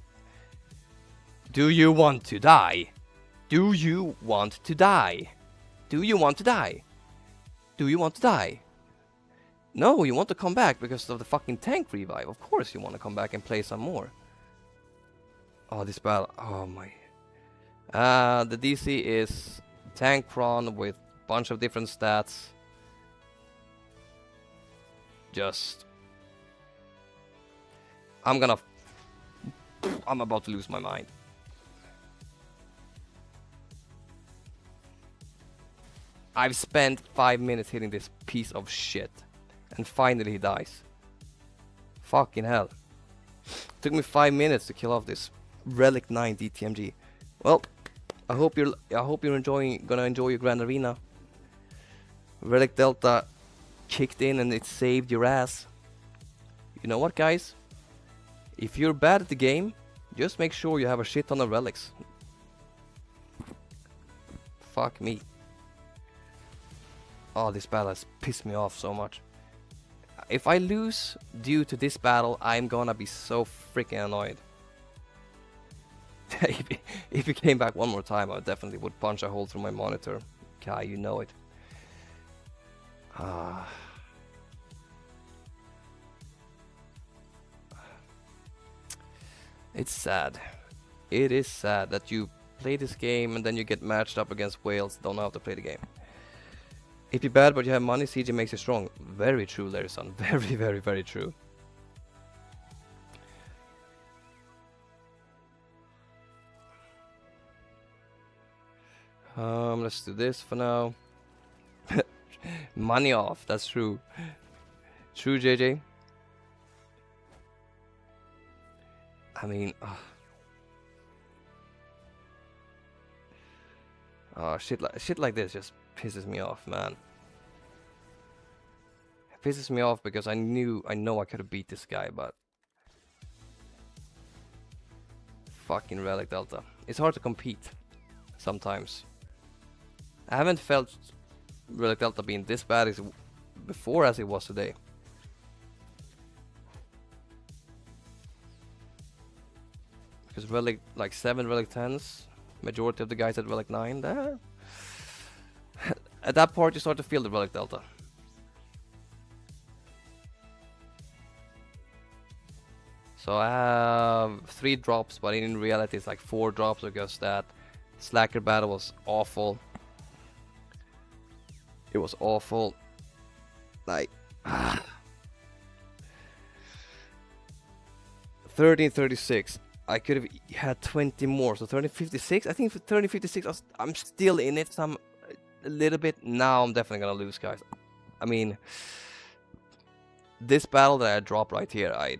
Do you want to die? Do you want to die? Do you want to die? Do you want to die? No, you want to come back because of the fucking tank revive. Of course you want to come back and play some more. Oh, this battle. Oh my. The DC is tank cron with a bunch of different stats. Just... I'm about to lose my mind. I've spent 5 minutes hitting this piece of shit. And finally he dies. Fucking hell. Took me 5 minutes to kill off this Relic 9 DTMG. Well, I hope you're gonna enjoy your Grand Arena. Relic Delta kicked in and it saved your ass. You know what, guys? If you're bad at the game, just make sure you have a shit ton of relics. Fuck me. Oh, this battle has pissed me off so much. If I lose due to this battle, I'm gonna be so freaking annoyed. If you came back one more time, I definitely would punch a hole through my monitor. Kai, you know it. It's sad. It is sad that you play this game and then you get matched up against whales that don't know how to play the game. If you're bad but you have money, CG makes you strong. Very true, Larry-san. Very, very, very true. Let's do this for now. Money off, that's true. True, JJ. I mean, shit like this just pisses me off, man. It pisses me off because I know I could have beat this guy, but fucking Relic Delta. It's hard to compete sometimes. I haven't felt Relic Delta being this bad as before as it was today. Because Relic, like 7 Relic 10s, majority of the guys at Relic 9, at that part you start to feel the Relic Delta. So I have 3 drops, but in reality it's like 4 drops because that Slacker battle was awful. It was awful. Like 1336. I could have had 20 more, so 1356. I think for 1356 I'm still in it some a little bit. Now I'm definitely gonna lose, guys. I mean, this battle that I dropped right here, I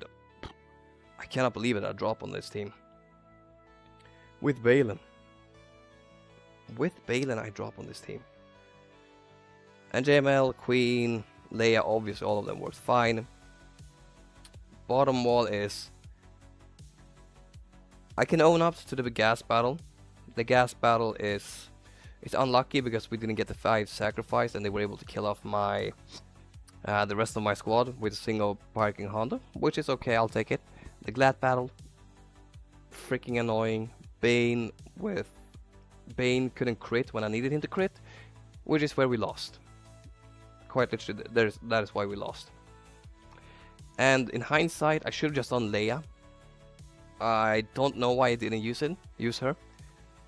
cannot believe it. I dropped on this team with Balen. With Balen, I drop on this team. And JML, Queen, Leia, obviously all of them worked fine. Bottom wall is... I can own up to the gas battle. The gas battle is... It's unlucky because we didn't get the 5 sacrifice and they were able to kill off my... the rest of my squad with a single parking Honda. Which is okay, I'll take it. The GLAT battle... Freaking annoying. Bane with... Bane couldn't crit when I needed him to crit. Which is where we lost. Quite literally, that is why we lost. And in hindsight, I should have just done Leia. I don't know why I didn't use her.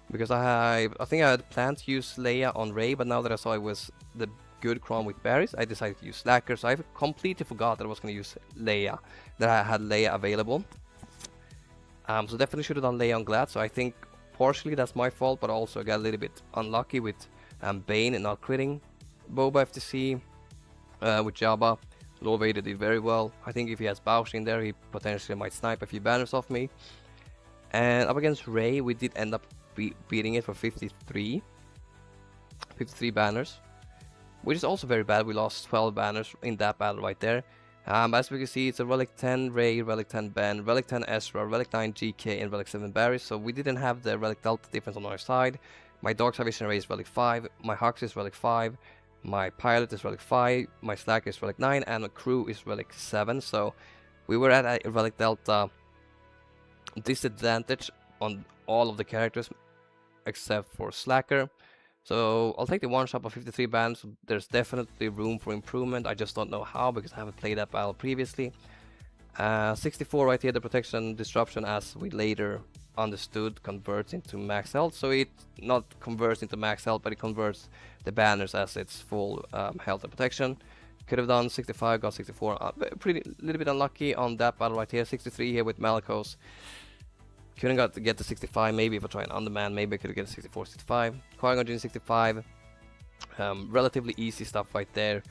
Because I think I had planned to use Leia on Rey, but now that I saw it was the good cron with Barriss, I decided to use Slacker. So I completely forgot that I was going to use Leia. That I had Leia available. So definitely should have done Leia on GLAT. So I think partially that's my fault, but also I got a little bit unlucky with Bane and not critting. Boba FDC with Jabba. Lord Vader did very well. I think if he has Bausch in there, he potentially might snipe a few banners off me. And up against Rey, we did end up beating it for 53 banners, which is also very bad. We lost 12 banners in that battle right there. As we can see, it's a Relic 10 Rey, Relic 10 Ben, Relic 10 Ezra, Relic 9 GK, and Relic 7 Barriss. So we didn't have the Relic Delta difference on our side. My Dark Salvation Rey is Relic 5, my Hux is Relic 5, my Pilot is Relic 5, my Slacker is Relic 9, and my Crew is Relic 7. So we were at a Relic Delta disadvantage on all of the characters except for Slacker. So I'll take the one shot of 53 banners. There's definitely room for improvement. I just don't know how because I haven't played that battle previously. 64 right here, the protection and disruption, as we later understood, converts into max health. So it not converts into max health, but it converts the banners as its full health and protection. Could have done 65, got 64. Pretty little bit unlucky on that battle right here. 63 here with Malicos. Couldn't get the 65. Maybe if I try an underman, maybe I could get a 64, 65. Qui-Gon Jinn 65. Relatively easy stuff right there.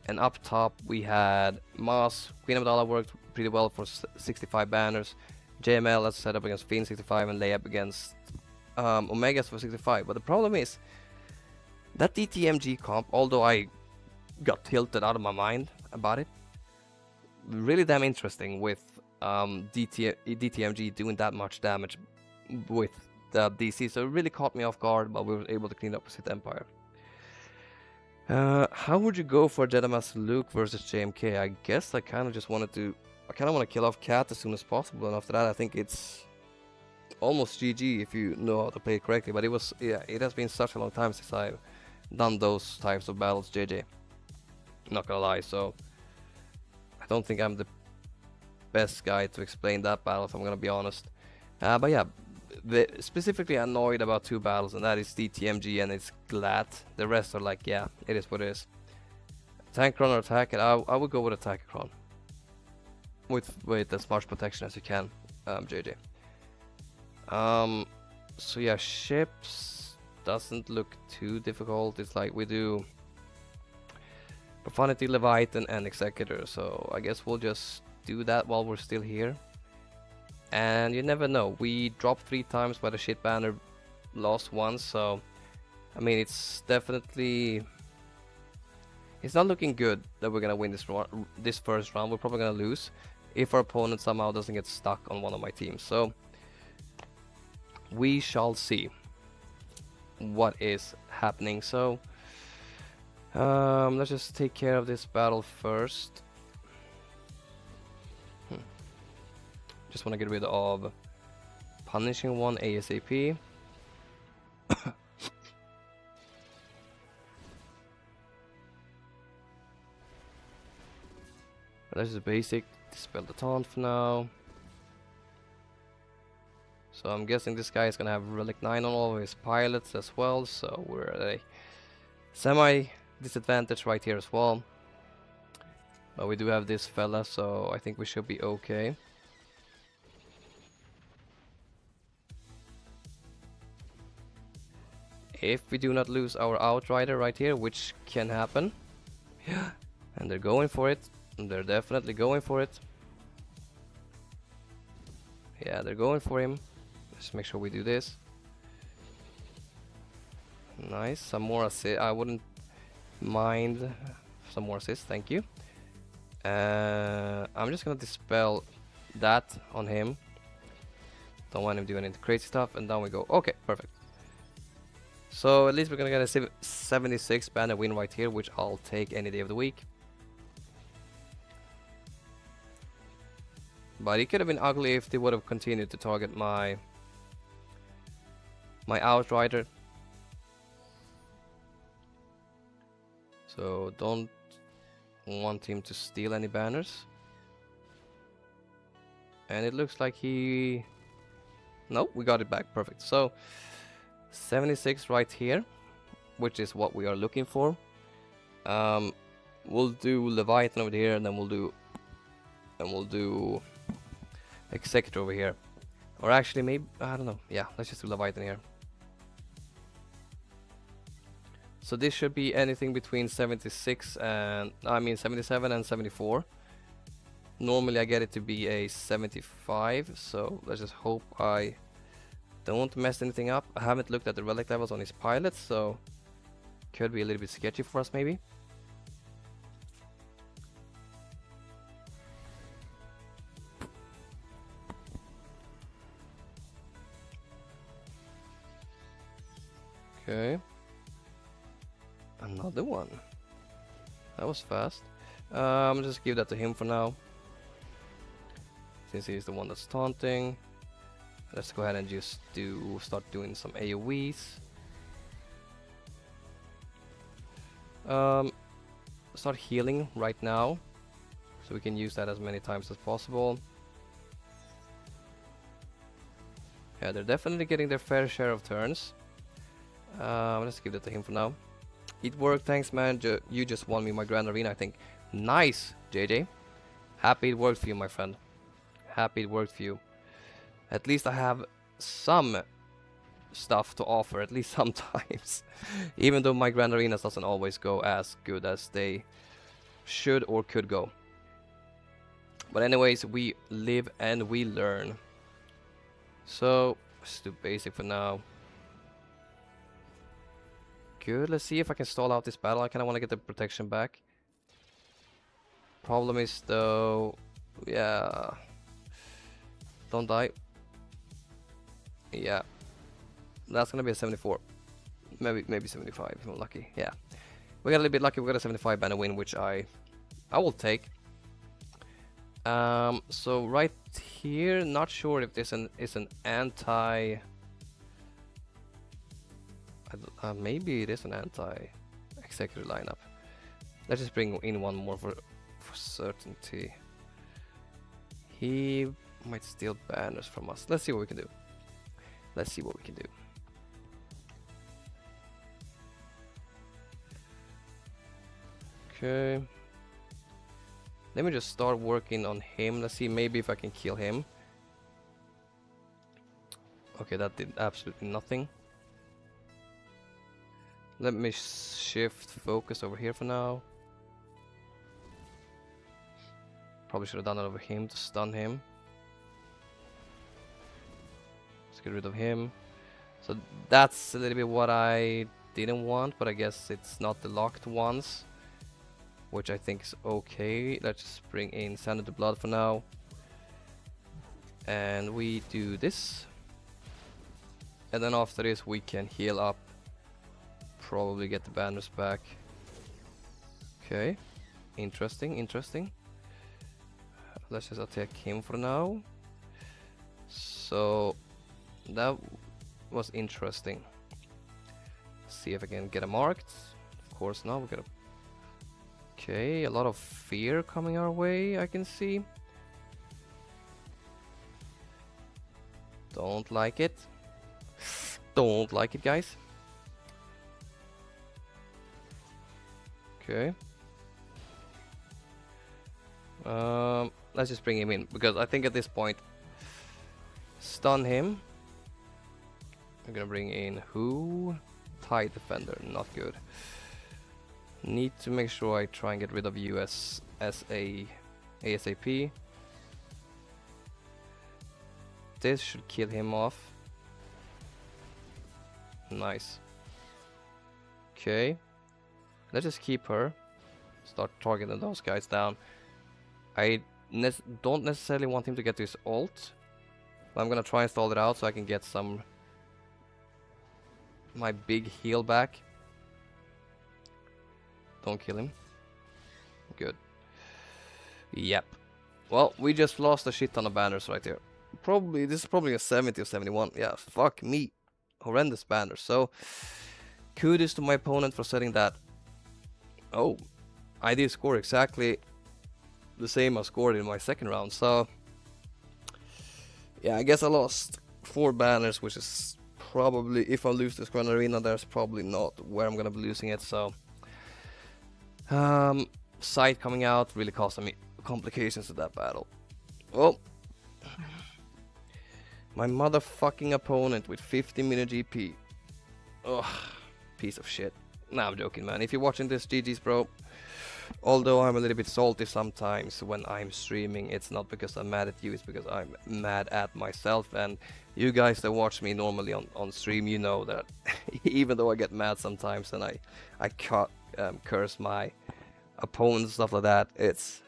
And up top we had Maz. Queen Amidala worked pretty well for 65 banners. JML, let's set up against Fiend 65 and Leia against Omegas for 65. But the problem is that DTMG comp, although I got tilted out of my mind about it, really damn interesting with DTMG doing that much damage with the DC. So it really caught me off guard, but we were able to clean up with Sith Empire. How would you go for Jedi Master Luke versus JMK? I guess I kind of just wanted to... I kind of want to kill off Cat as soon as possible, and after that I think it's almost GG if you know how to play it correctly. But it was... yeah, it has been such a long time since I've done those types of battles, JJ. Not gonna lie, so... I don't think I'm the best guy to explain that battle, if I'm gonna be honest. But yeah, specifically annoyed about two battles, and that is DTMG and it's GLAT. The rest are like, yeah, it is what it is. Tankron or attack, and I would go with Attackron. With as much protection as you can, JJ. So yeah, ships doesn't look too difficult. It's like we do Profanity, Leviathan, and Executor. So I guess we'll just do that while we're still here. And you never know. We dropped 3 times, but the shit banner lost once. So I mean, it's definitely... it's not looking good that we're gonna win this first round. We're probably gonna lose if our opponent somehow doesn't get stuck on one of my teams. So we shall see what is happening. So let's just take care of this battle first. Just want to get rid of Punishing One ASAP. That's just basic. Dispel the taunt for now. So I'm guessing this guy is gonna have Relic 9 on all of his pilots as well. So we're at a semi disadvantage right here as well. But we do have this fella, so I think we should be okay. If we do not lose our Outrider right here, which can happen. Yeah, and they're going for it. They're definitely going for it. Yeah, they're going for him. Let's make sure we do this. Nice. Some more assist. I wouldn't mind some more assist. Thank you. I'm just gonna dispel that on him. Don't want him doing any crazy stuff. And down we go. Okay, perfect. So at least we're gonna get a 76 banner win right here, which I'll take any day of the week. But it could have been ugly if they would have continued to target my Outrider. So don't want him to steal any banners. And it looks like he... nope, we got it back. Perfect. So 76 right here, which is what we are looking for. We'll do Leviathan over here, and then we'll do Executor over here. Or actually, maybe, I don't know. Yeah, let's just do Leviathan here. So this should be anything between 76 and, I mean 77 and 74. Normally I get it to be a 75, so let's just hope I don't mess anything up. I haven't looked at the relic levels on his pilots, so could be a little bit sketchy for us maybe. Okay. Another one. That was fast. Just give that to him for now, since he's the one that's taunting. Let's go ahead and just start doing some AoEs. Start healing right now, so we can use that as many times as possible. Yeah, they're definitely getting their fair share of turns. Let's give that to him for now. It worked, thanks man, you just won me my Grand Arena, I think. Nice, JJ. Happy it worked for you, my friend. Happy it worked for you. At least I have some stuff to offer, at least sometimes. Even though my Grand Arenas doesn't always go as good as they should or could go. But anyways, we live and we learn. So, let's do basic for now. Good, let's see if I can stall out this battle. I kinda wanna get the protection back. Problem is though, yeah. Don't die. Yeah. That's gonna be a 74. Maybe 75 if I'm lucky. Yeah. We got a little bit lucky, we got a 75 banner win, which I will take. So right here, not sure if this is an anti. Maybe it is an anti-executive lineup. Let's just bring in one more for certainty. He might steal banners from us. Let's see what we can do. Let's see what we can do. Okay. Let me just start working on him. Let's see maybe if I can kill him. Okay, that did absolutely nothing. Let me shift focus over here for now. Probably should have done it over him to stun him. Let's get rid of him. So that's a little bit what I didn't want, but I guess it's not the locked ones, which I think is okay. Let's just bring in Sand of the Blood for now. And we do this. And then after this we can heal up. Probably get the banners back. Okay. Interesting, interesting. Let's just attack him for now. So that was interesting. See if I can get a marked. Of course not. We got a. Okay, a lot of fear coming our way, I can see. Don't like it. Don't like it, guys. Okay. Let's just bring him in, because I think at this point, stun him. I'm gonna bring in who? TIE Defender, not good. Need to make sure I try and get rid of you as ASAP. This should kill him off. Nice. Okay. Let's just keep her. Start targeting those guys down. I don't necessarily want him to get to his ult. But I'm gonna try and stall it out so I can get my big heal back. Don't kill him. Good. Yep. Well, we just lost a shit ton of banners right here. This is probably a 70 or 71. Yeah, fuck me. Horrendous banners. So, kudos to my opponent for setting that. Oh, I did score exactly the same I scored in my second round. So, yeah, I guess I lost 4 banners, which is probably, if I lose this Grand Arena, there's probably not where I'm gonna be losing it. So, sight coming out really caused me complications to that battle. Well, my motherfucking opponent with 50 million GP. Ugh, piece of shit. Nah, I'm joking, man. If you're watching this, GG's, bro. Although I'm a little bit salty sometimes when I'm streaming, it's not because I'm mad at you, it's because I'm mad at myself. And you guys that watch me normally on stream, you know that even though I get mad sometimes and I curse my opponents and stuff like that, it's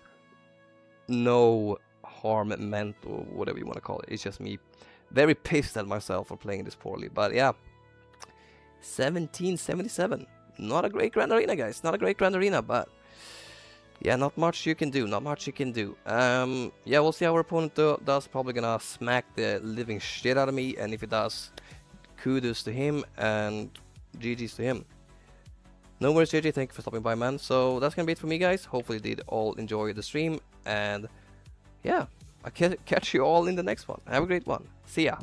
no harm meant or whatever you want to call it. It's just me very pissed at myself for playing this poorly. But yeah, 1777. Not a great Grand Arena, guys. Not a great Grand Arena, but yeah, not much you can do. Not much you can do. Yeah, we'll see how our opponent does. Probably gonna smack the living shit out of me, and if he does, kudos to him and GG's to him. No worries, JJ. Thank you for stopping by, man. So that's gonna be it for me, guys. Hopefully, you did all enjoy the stream, and yeah, I'll catch you all in the next one. Have a great one. See ya.